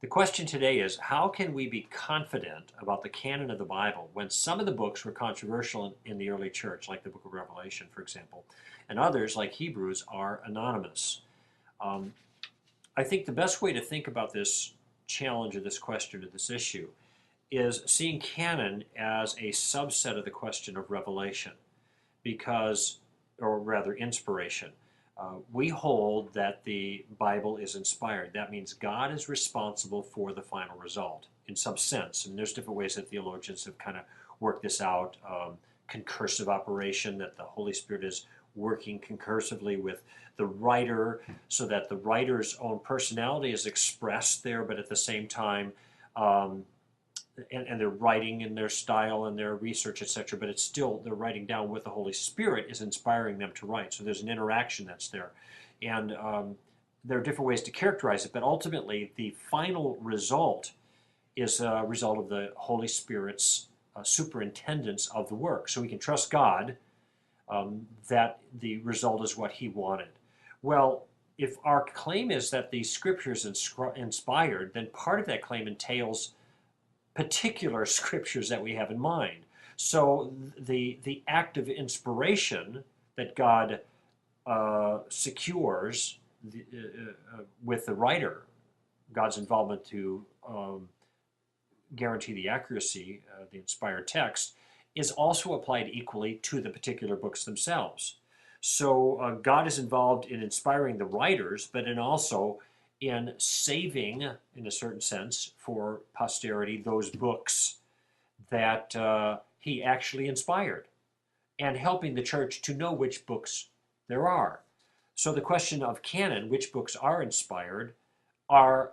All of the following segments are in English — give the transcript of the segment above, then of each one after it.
The question today is, how can we be confident about the canon of the Bible when some of the books were controversial in the early church, like the book of Revelation, for example, and others, like Hebrews, are anonymous? Um, I think the best way to think about this challenge or this question or this issue is seeing canon as a subset of the question of revelation, because, or rather, inspiration. We hold that the Bible is inspired. That means God is responsible for the final result in some sense. And there's different ways that theologians have kind of worked this out. Concursive operation, that the Holy Spirit is working concursively with the writer so that the writer's own personality is expressed there, but at the same time, and they're writing in their style and their research, etc., but it's still, they're writing down what the Holy Spirit is inspiring them to write. So there's an interaction that's there. And there are different ways to characterize it, but ultimately the final result is a result of the Holy Spirit's superintendence of the work. So we can trust God that the result is what He wanted. Well, if our claim is that the Scriptures inspired, then part of that claim entails particular scriptures that we have in mind. So the act of inspiration that God secures with the writer, God's involvement to guarantee the accuracy of the inspired text, is also applied equally to the particular books themselves. So God is involved in inspiring the writers, but in also in saving, in a certain sense, for posterity, those books that He actually inspired, and helping the church to know which books there are. So the question of canon, which books are inspired,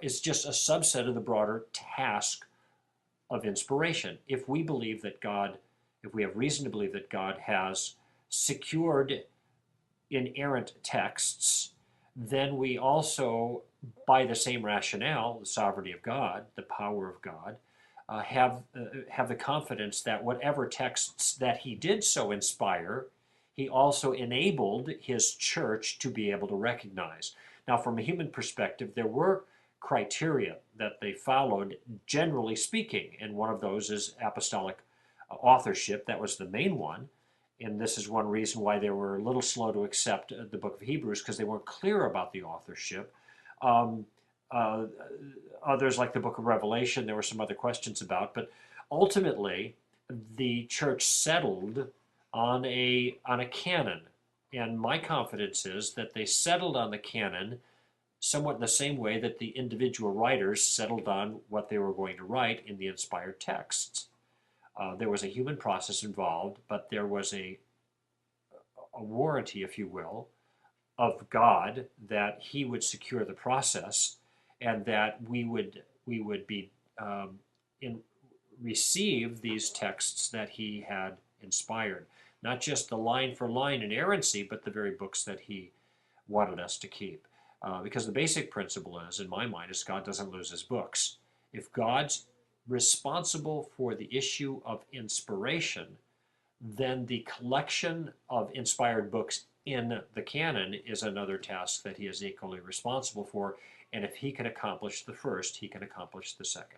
is just a subset of the broader task of inspiration. If we believe that God, if we have reason to believe that God has secured inerrant texts, then we also, by the same rationale, the sovereignty of God, the power of God, have the confidence that whatever texts that He did so inspire, He also enabled His church to be able to recognize. Now, from a human perspective, there were criteria that they followed, generally speaking, and one of those is apostolic authorship. That was the main one. And this is one reason why they were a little slow to accept the book of Hebrews, because they weren't clear about the authorship. Others, like the book of Revelation, there were some other questions about, but ultimately the church settled on a canon. And my confidence is that they settled on the canon somewhat in the same way that the individual writers settled on what they were going to write in the inspired texts. There was a human process involved, but there was a warranty, if you will, of God that He would secure the process, and that we would be receive these texts that He had inspired, not just the line for line inerrancy, but the very books that He wanted us to keep. Because the basic principle is, in my mind, is God doesn't lose His books. If God's responsible for the issue of inspiration, then the collection of inspired books in the canon is another task that He is equally responsible for. And if He can accomplish the first, He can accomplish the second.